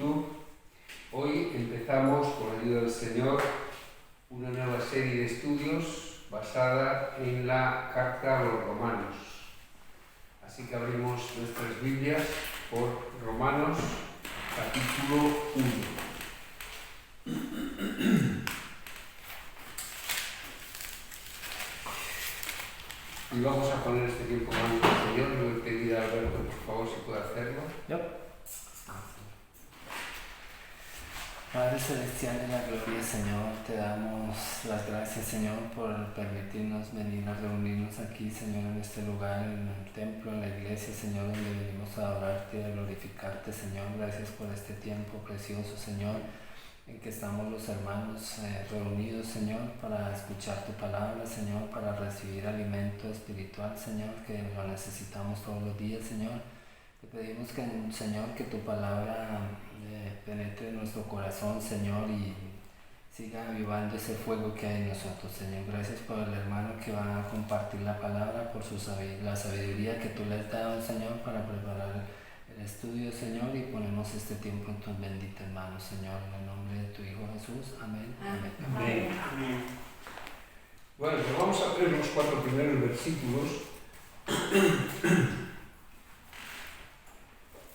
YouTube. Hoy empezamos, con la ayuda del Señor, una nueva serie de estudios basada en la carta a los Romanos. Así que abrimos nuestras Biblias por Romanos, capítulo 1. Y vamos a poner este tiempo más al Señor. Le voy a pedir a Alberto, por favor, si puede hacerlo. Padre Celestial de la Gloria, Señor, te damos las gracias, Señor, por permitirnos venir a reunirnos aquí, Señor, en este lugar, en el templo, en la iglesia, Señor, donde venimos a adorarte, a glorificarte, Señor. Gracias por este tiempo precioso, Señor, en que estamos los hermanos reunidos, Señor, para escuchar tu palabra, Señor, para recibir alimento espiritual, Señor, que lo necesitamos todos los días, Señor. Te pedimos que, Señor, que tu palabra penetre en nuestro corazón, Señor, y siga avivando ese fuego que hay en nosotros, Señor. Gracias por el hermano que va a compartir la palabra, por la sabiduría que tú le has dado, Señor, para preparar el estudio, Señor, y ponemos este tiempo en tus benditas manos, Señor, en el nombre de tu Hijo Jesús. Amén. Amén. Amén. Bueno, pues vamos a ver los 4 primeros versículos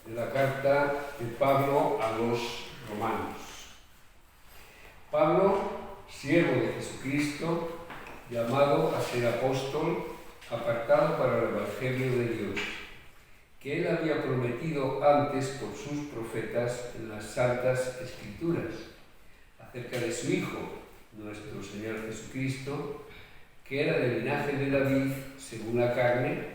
de la carta de Pablo a los romanos. Pablo, siervo de Jesucristo, llamado a ser apóstol, apartado para el Evangelio de Dios, que él había prometido antes por sus profetas en las Santas Escrituras, acerca de su Hijo, nuestro Señor Jesucristo, que era del linaje de David, según la carne,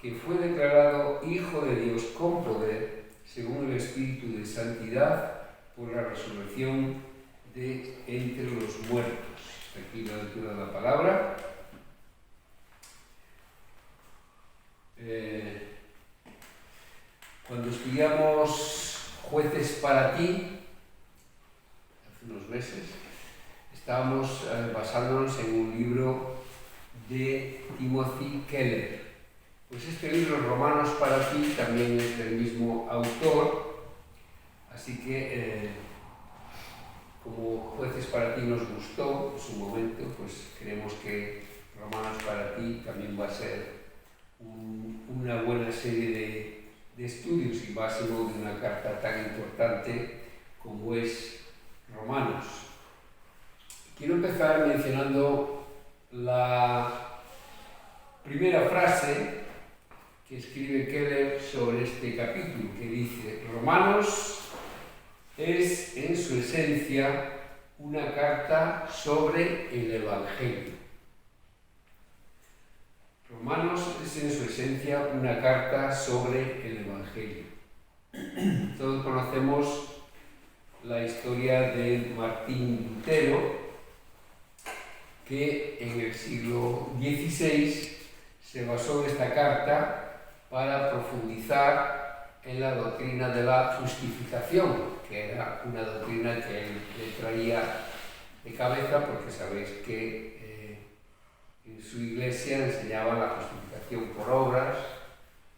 que fue declarado Hijo de Dios con poder, según el Espíritu de Santidad, por la resurrección de entre los muertos. Aquí la lectura de la palabra. Cuando estudiamos Jueces para ti, hace unos meses, estábamos basándonos en un libro de Timothy Keller. Pues este libro, Romanos para ti, también es del mismo autor, así que como Jueces para ti nos gustó en su momento, pues creemos que Romanos para ti también va a ser una buena serie de estudios y básico de una carta tan importante como es Romanos. Quiero empezar mencionando la primera frase que escribe Keller sobre este capítulo, que dice: Romanos es en su esencia una carta sobre el Evangelio. Romanos es en su esencia una carta sobre el Evangelio. Todos conocemos la historia de Martín Lutero, que en el siglo XVI se basó en esta carta para profundizar en la doctrina de la justificación, que era una doctrina que él le traía de cabeza, porque sabéis que en su iglesia enseñaban la justificación por obras,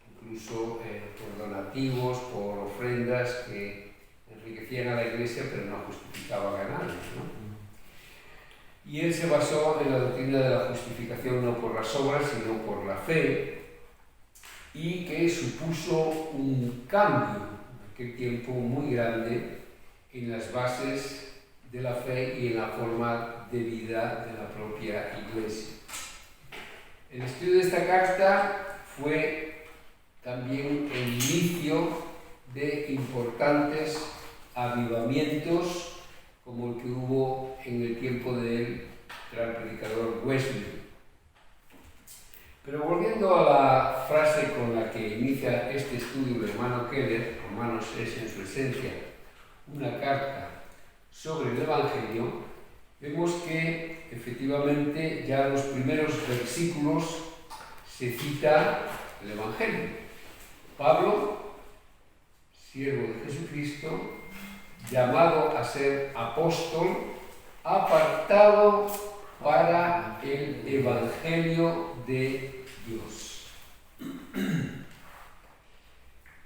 incluso por donativos, por ofrendas que enriquecían a la iglesia, pero no justificaban a nadie, ¿no? Y él se basó en la doctrina de la justificación no por las obras, sino por la fe, y que supuso un cambio en aquel tiempo muy grande en las bases de la fe y en la forma de vida de la propia iglesia. El estudio de esta carta fue también el inicio de importantes avivamientos como el que hubo en el tiempo del gran predicador Wesley. Pero volviendo a la frase con la que inicia este estudio del hermano Keller, Romanos es en su esencia una carta sobre el Evangelio, vemos que efectivamente ya en los primeros versículos se cita el Evangelio. Pablo, siervo de Jesucristo, llamado a ser apóstol, apartado para el Evangelio de Dios.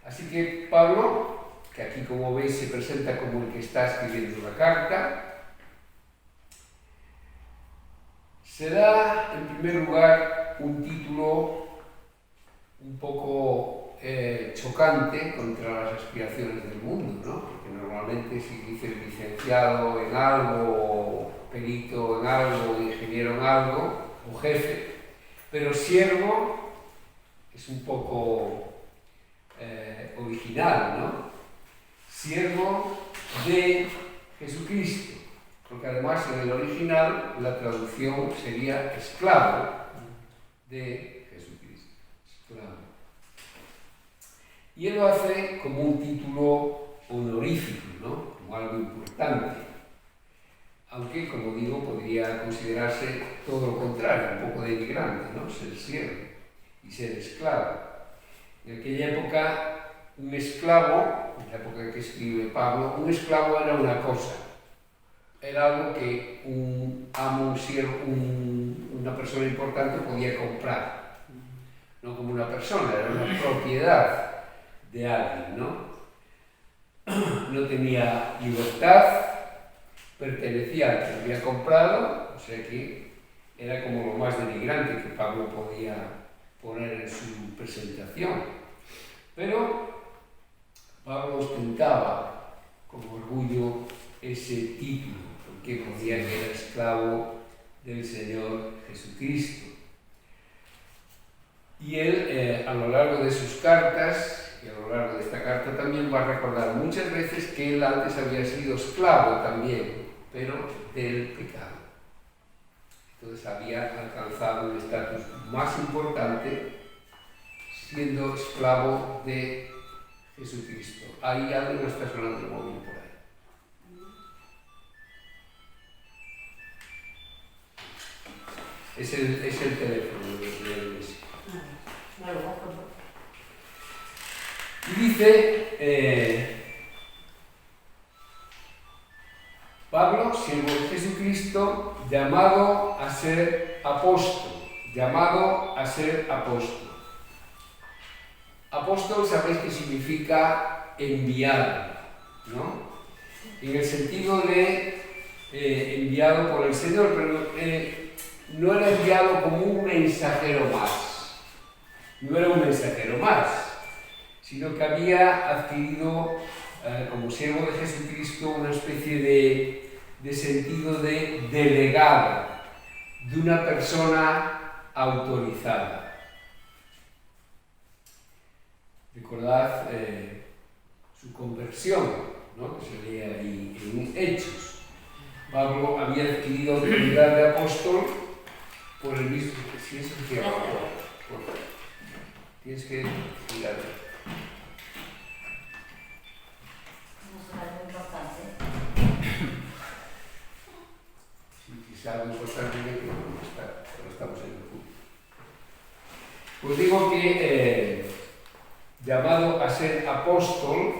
Así que Pablo, que aquí, como veis, se presenta como el que está escribiendo la carta. Se da, en primer lugar, un título un poco chocante contra las aspiraciones del mundo, ¿no? Porque normalmente si dices licenciado en algo, perito en algo, ingeniero en algo, o jefe, pero siervo es un poco original, ¿no? Siervo de Jesucristo, porque además en el original la traducción sería esclavo de Jesucristo, esclavo. Y él lo hace como un título honorífico, ¿no? Como algo importante. Aunque, como digo, podría considerarse todo lo contrario, un poco denigrante, ¿no? Ser siervo y ser esclavo. En aquella época, un esclavo, en la época en que escribe Pablo, un esclavo era una cosa. Era algo que un amo, un siervo, una persona importante podía comprar. No como una persona, era una propiedad de alguien, ¿no? No tenía libertad, pertenecía al que lo había comprado, o sea que era como lo más denigrante que Pablo podía poner en su presentación. Pero Pablo ostentaba con orgullo ese título, porque podía que era esclavo del Señor Jesucristo. Y él, a lo largo de sus cartas, y a lo largo de esta carta también, va a recordar muchas veces que él antes había sido esclavo también, pero del pecado. Entonces había alcanzado un estatus más importante siendo esclavo de Jesucristo. Ahí alguien está sonando el móvil por ahí. Es el teléfono de la iglesia. Y dice Pablo, siervo de Jesucristo, llamado a ser apóstol. Llamado a ser apóstol. Apóstol, sabéis que significa enviado, ¿no? En el sentido de enviado por el Señor, pero no era enviado como un mensajero más. No era un mensajero más, sino que había adquirido, como siervo de Jesucristo, una especie de sentido de delegado, de una persona autorizada. Recordad su conversión, ¿no? Que se lee ahí en Hechos. Pablo había adquirido autoridad de apóstol por el mismo... Si es el cielo, tienes que girar. Sí, quizá algo importante que no está, pero estamos en el punto. Pues digo que llamado a ser apóstol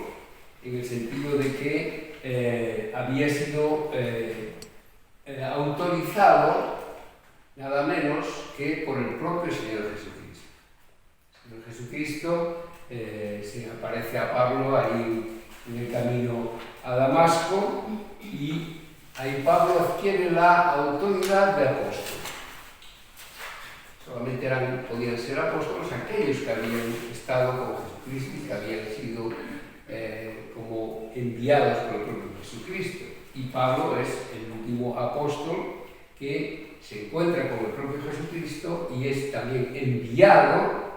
en el sentido de que había sido autorizado nada menos que por el propio Señor Jesucristo. El Señor Jesucristo se aparece a Pablo ahí en el camino a Damasco y ahí Pablo adquiere la autoridad de apóstol. Solamente podían ser apóstoles aquellos que habían estado con Jesucristo y que habían sido como enviados por el propio Jesucristo. Y Pablo es el último apóstol que se encuentra con el propio Jesucristo y es también enviado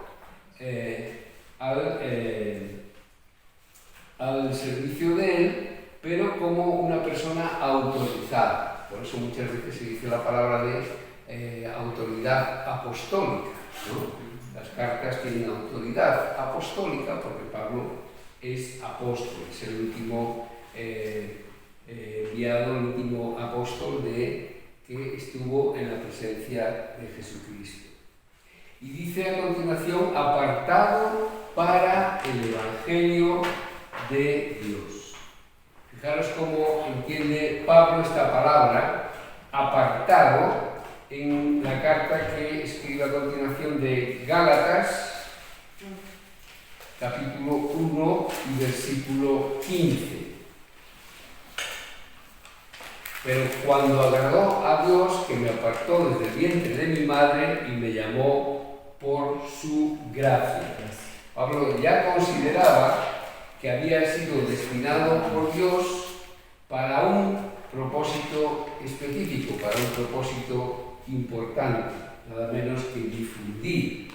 al servicio de él, pero como una persona autorizada. Por eso muchas veces se dice la palabra de autoridad apostólica, ¿no? Las cartas tienen autoridad apostólica porque Pablo es apóstol, es el último enviado, el último apóstol que estuvo en la presencia de Jesucristo. Y dice a continuación, apartado para el Evangelio de Dios. Fijaros cómo entiende Pablo esta palabra, apartado, en la carta que escribe a continuación de Gálatas, capítulo 1 y versículo 15. Pero cuando agradó a Dios, que me apartó desde el vientre de mi madre y me llamó por su gracia. Pablo ya consideraba que había sido destinado por Dios para un propósito específico, para un propósito importante, nada menos que difundir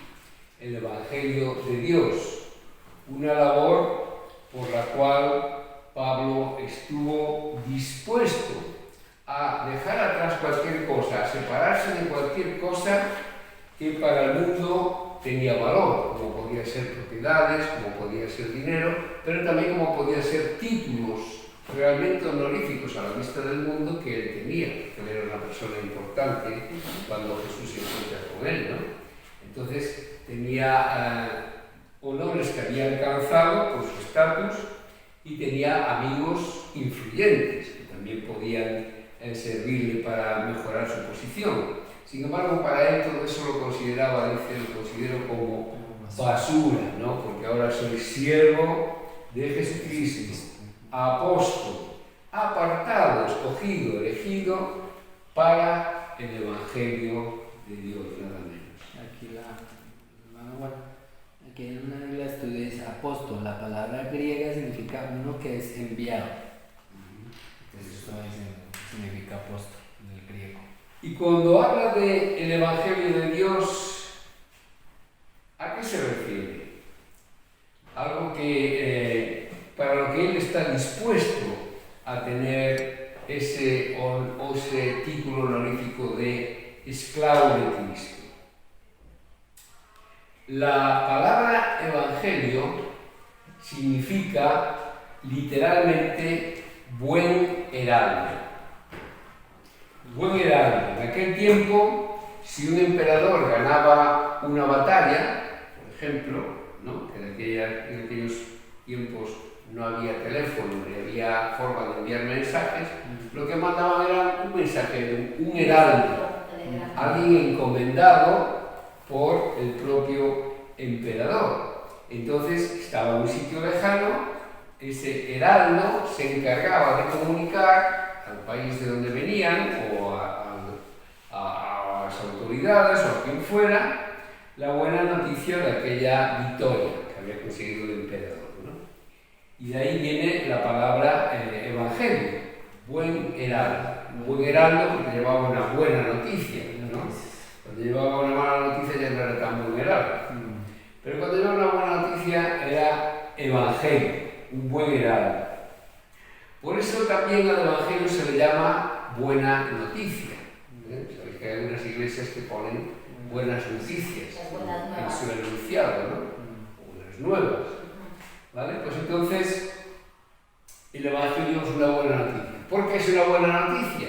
el Evangelio de Dios, una labor por la cual Pablo estuvo dispuesto a dejar atrás cualquier cosa, a separarse de cualquier cosa que para el mundo tenía valor, como podía ser propiedades, como podía ser dinero, pero también como podía ser títulos realmente honoríficos a la vista del mundo que él tenía, que él era una persona importante cuando Jesús se encuentra con él, ¿no? Entonces tenía honores que había alcanzado por su estatus y tenía amigos influyentes que también podían servirle para mejorar su posición. Sin embargo, para él todo eso lo consideraba, dice, lo considero como basura, ¿no? Porque ahora soy siervo de Jesucristo, apóstol, apartado, escogido, elegido para el Evangelio de Dios, nada menos. Aquí en una Biblia estudia dice apóstol, la palabra griega significa uno que es enviado. Entonces eso significa apóstol en el griego. Y cuando habla del Evangelio de Dios, ¿a qué se refiere? Algo que para lo que él está dispuesto a tener ese título honorífico de esclavo de Cristo. La palabra evangelio significa literalmente buen heraldo. Buen heraldo. En aquel tiempo, si un emperador ganaba una batalla, por ejemplo, ¿no? Que en aquellos tiempos no había teléfono ni había forma de enviar mensajes, lo que mandaban era un mensajero, un heraldo, alguien encomendado por el propio emperador. Entonces estaba en un sitio lejano, ese heraldo se encargaba de comunicar al país de donde venían o a las autoridades o a quien fuera la buena noticia de aquella victoria que había conseguido el emperador, ¿no? Y de ahí viene la palabra evangelio, buen heraldo. Buen heraldo porque llevaba una buena noticia, ¿no? Cuando llevaba una mala noticia ya no era tan buen heraldo. Pero cuando llevaba una buena noticia era evangelio, un buen heraldo. Por eso también al evangelio se le llama buena noticia. Sabéis que hay algunas iglesias que ponen buenas noticias en su enunciado, ¿no? Buenas nuevas. ¿Vale? Pues entonces el evangelio es una buena noticia. ¿Por qué es una buena noticia?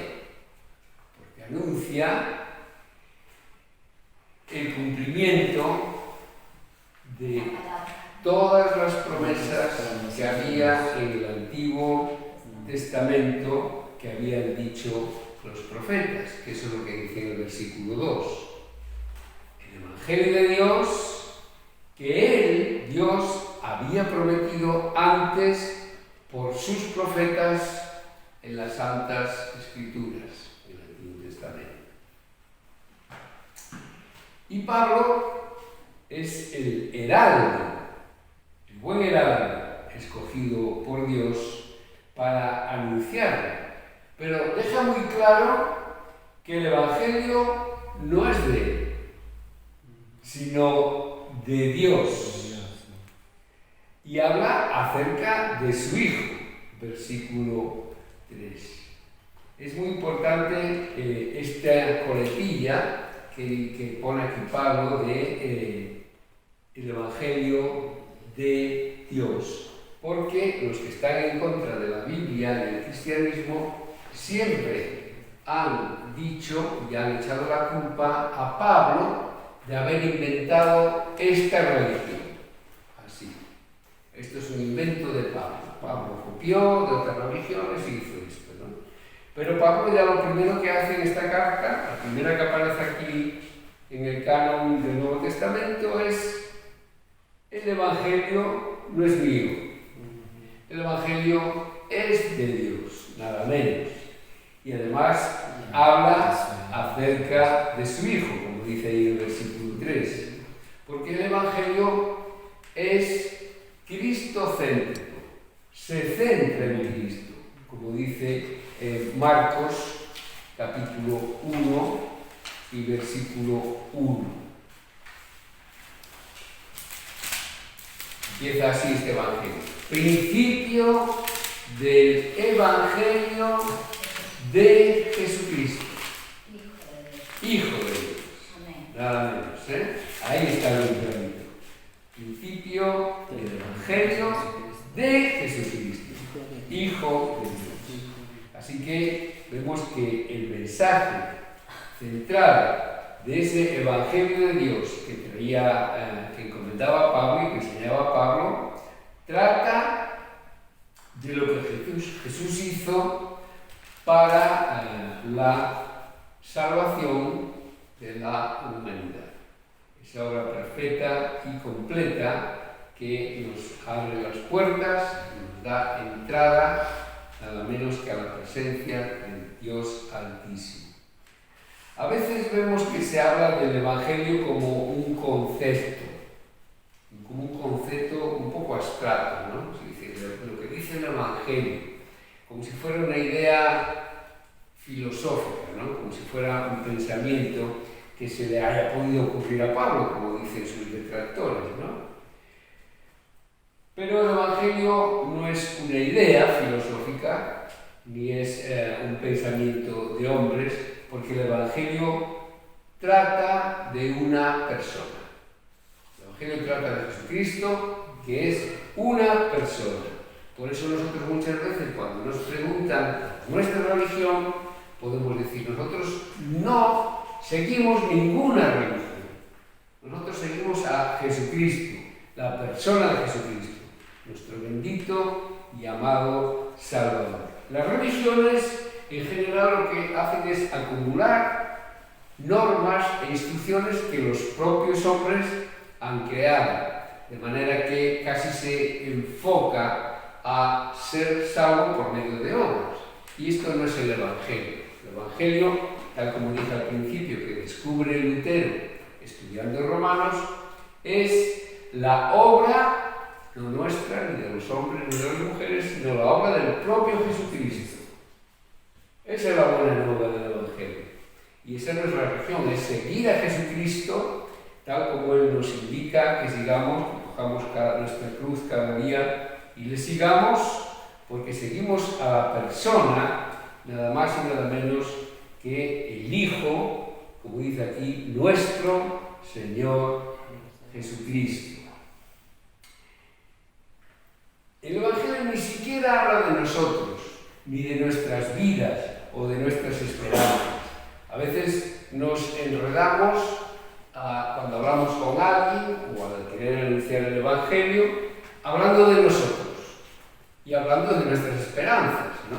Porque anuncia el cumplimiento de todas las promesas que había en el Antiguo Testamento que habían dicho los profetas, que eso es lo que dice en el versículo 2. El Evangelio de Dios que Dios había prometido antes por sus profetas en las Santas Escrituras, en el Antiguo Testamento. Y Pablo es el heraldo, el buen heraldo escogido por Dios para anunciarlo. Pero deja muy claro que el Evangelio no es de él, sino de Dios. Y habla acerca de su Hijo, versículo 3. Es muy importante esta coletilla que pone aquí Pablo de el Evangelio de Dios, porque los que están en contra de la Biblia y del cristianismo siempre han dicho y han echado la culpa a Pablo de haber inventado esta religión. Así. Esto es un invento de Pablo. Pablo copió de otras religiones y hizo esto, ¿no? Pero Pablo ya lo primero que hace en esta carta, la primera que aparece aquí en el canon del Nuevo Testamento, es El Evangelio no es mío. El Evangelio es de Dios, nada menos. Y además habla acerca de su Hijo, como dice ahí en el versículo 3. Porque el Evangelio es cristocéntrico, se centra en Cristo, como dice Marcos capítulo 1 y versículo 1. Empieza así este Evangelio. Principio del Evangelio de Jesucristo, Hijo de Dios. Nada menos, ¿eh? Ahí está el clarito. Principio del Evangelio de Jesucristo, Hijo de Dios. Así que vemos que el mensaje central de ese Evangelio de Dios que comentaba Pablo y que enseñaba Pablo, trata de lo que Jesús hizo para la salvación de la humanidad. Esa obra perfecta y completa que nos abre las puertas, nos da entrada, nada menos que a la presencia del Dios Altísimo. A veces vemos que se habla del Evangelio como un concepto un poco abstracto, ¿no? Es decir, lo que dice el Evangelio, como si fuera una idea filosófica, ¿no? Como si fuera un pensamiento que se le haya podido ocurrir a Pablo, como dicen sus detractores, ¿no? Pero el Evangelio no es una idea filosófica, ni es un pensamiento de hombres, porque el Evangelio trata de una persona. El Evangelio trata de Jesucristo, que es una persona. Por eso nosotros muchas veces, cuando nos preguntan nuestra religión, podemos decir, nosotros no seguimos ninguna religión. Nosotros seguimos a Jesucristo, la persona de Jesucristo, nuestro bendito y amado Salvador. Las religiones, en general, lo que hacen es acumular normas e instrucciones que los propios hombres han creado, de manera que casi se enfoca a ser salvo por medio de obras. Y esto no es el Evangelio. El Evangelio, tal como dije al principio, que descubre Lutero estudiando Romanos, es la obra, no nuestra, ni de los hombres, ni de las mujeres, sino la obra del propio Jesucristo. Esa es la buena nueva del Evangelio. Y esa no es la religión, es seguir a Jesucristo tal como Él nos indica que sigamos, que cojamos nuestra cruz cada día y le sigamos, porque seguimos a la persona, nada más y nada menos que el Hijo, como dice aquí, nuestro Señor Jesucristo. El Evangelio ni siquiera habla de nosotros, ni de nuestras vidas o de nuestras esperanzas. A veces nos enredamos cuando hablamos con alguien o al querer anunciar el Evangelio, hablando de nosotros y hablando de nuestras esperanzas, ¿no?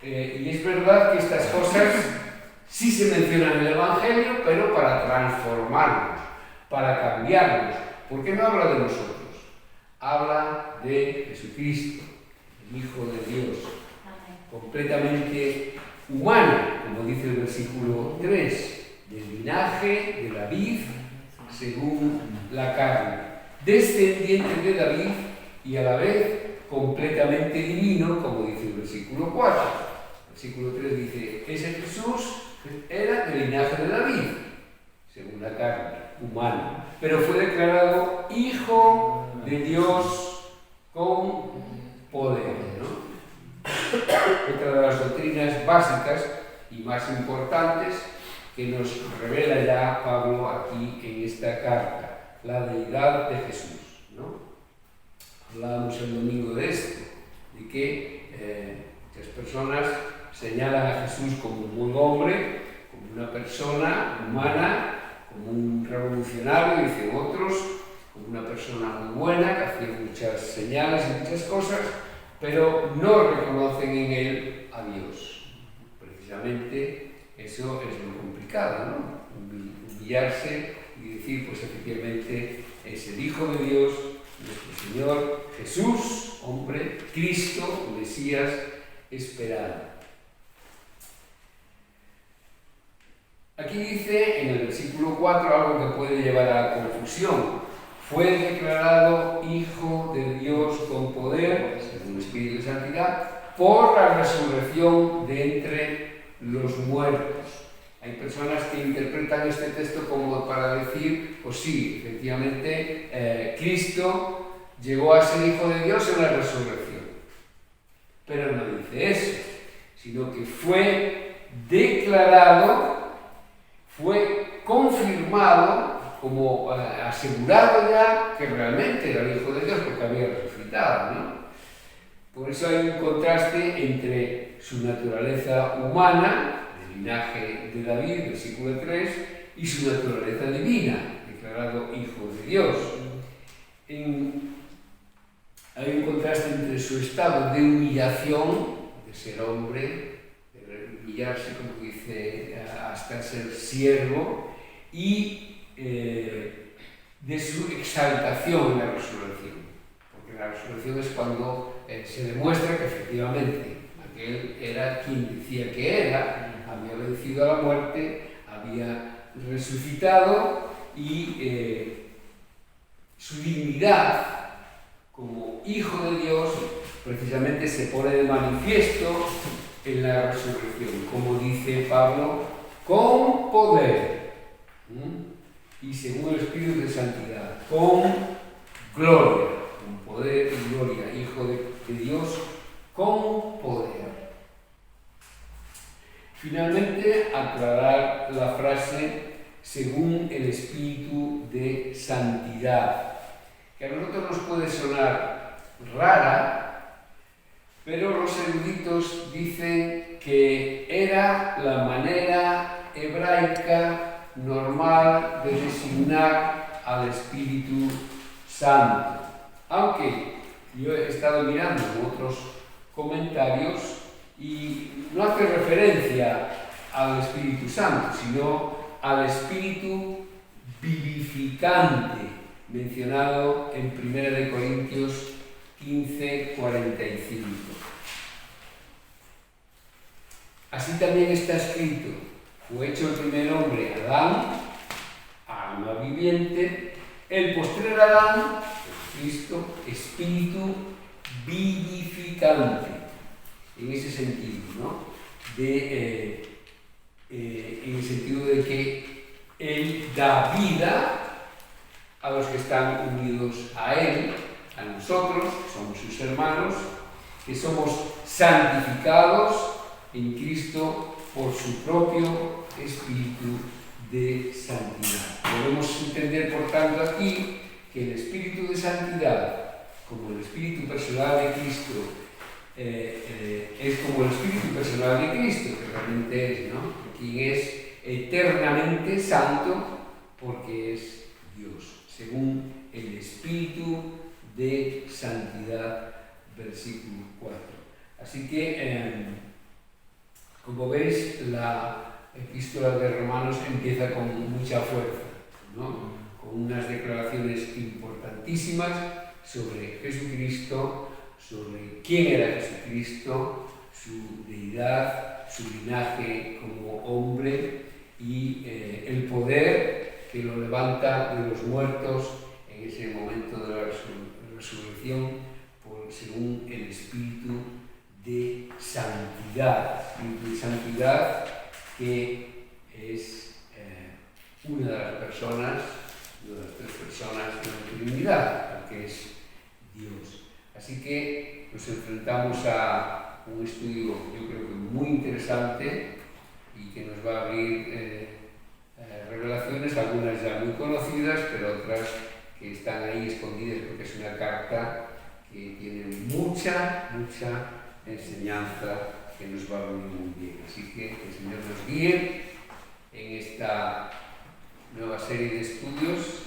Y es verdad que estas cosas sí se mencionan en el Evangelio, pero para transformarnos, para cambiarnos. ¿Por qué no habla de nosotros? Habla de Jesucristo, el Hijo de Dios, completamente humano, como dice el versículo 3, del linaje de David según la carne, descendiente de David y a la vez completamente divino, como dice el versículo 4. El versículo 3 dice, ese Jesús era del linaje de David, según la carne, humano, pero fue declarado Hijo de Dios con poder, ¿no? Otra de las doctrinas básicas y más importantes que nos revela ya Pablo aquí en esta carta, la deidad de Jesús, ¿no? Hablábamos el domingo de esto, de que muchas personas señalan a Jesús como un buen hombre, como una persona humana, como un revolucionario, dicen otros, como una persona muy buena, que hacía muchas señales y muchas cosas, pero no reconocen en él a Dios. Precisamente eso es lo complicado, ¿no? Humillarse y decir, pues efectivamente, es el Hijo de Dios, nuestro Señor Jesús, hombre, Cristo, Mesías, esperado. Aquí dice en el versículo 4 algo que puede llevar a la confusión. Fue declarado Hijo de Dios con poder, según el Espíritu de Santidad, por la resurrección de entre los muertos. Hay personas que interpretan este texto como para decir, pues sí, efectivamente, Cristo llegó a ser Hijo de Dios en la resurrección. Pero no dice eso, sino que fue declarado, fue confirmado, como asegurado ya que realmente era el Hijo de Dios porque había resucitado, ¿no? Por eso hay un contraste entre su naturaleza humana, el linaje de David, versículo 3, y su naturaleza divina, declarado Hijo de Dios. Hay un contraste entre su estado de humillación, de ser hombre, de humillarse, como dice, hasta ser siervo, y de su exaltación en la resurrección. Porque la resurrección es cuando se demuestra que efectivamente aquel era quien decía que era, había vencido a la muerte, había resucitado y su dignidad como Hijo de Dios precisamente se pone de manifiesto en la resurrección, como dice Pablo, con poder. Y según el Espíritu de Santidad, con gloria, con poder y gloria, Hijo de Dios, con poder. Finalmente, aclarar la frase según el Espíritu de Santidad, que a nosotros nos puede sonar rara, pero los eruditos dicen que era la manera hebraica normal de designar al Espíritu Santo. Aunque yo he estado mirando en otros comentarios y no hace referencia al Espíritu Santo, sino al Espíritu vivificante, mencionado en 1 Corintios 15:45. Así también está escrito: fue hecho el primer hombre, Adán, alma viviente, el postrer Adán, Cristo, espíritu vivificante. En ese sentido, ¿no? En el sentido de que Él da vida a los que están unidos a Él, a nosotros, que somos sus hermanos, que somos santificados en Cristo por su propio Espíritu de Santidad. Podemos entender, por tanto, aquí que el Espíritu de Santidad, como el Espíritu personal de Cristo, es como el Espíritu personal de Cristo, que realmente es, ¿no? Quien es eternamente santo porque es Dios, según el Espíritu de Santidad, versículo 4. Así que, como veis, la epístola de Romanos empieza con mucha fuerza, ¿no? Con unas declaraciones importantísimas sobre Jesucristo, sobre quién era Jesucristo, su deidad, su linaje como hombre y el poder que lo levanta de los muertos en ese momento de la resurrección según el Espíritu de Santidad. Espíritu de Santidad que es una de las personas, una de las tres personas de la Trinidad, que es Dios. Así que nos enfrentamos a un estudio, yo creo que muy interesante y que nos va a abrir revelaciones, algunas ya muy conocidas, pero otras que están ahí escondidas, porque es una carta que tiene mucha enseñanza que nos va a venir muy bien. Así que el Señor nos guíe en esta nueva serie de estudios,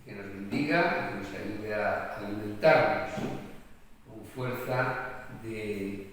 que nos bendiga y que nos ayude a alimentarnos con fuerza de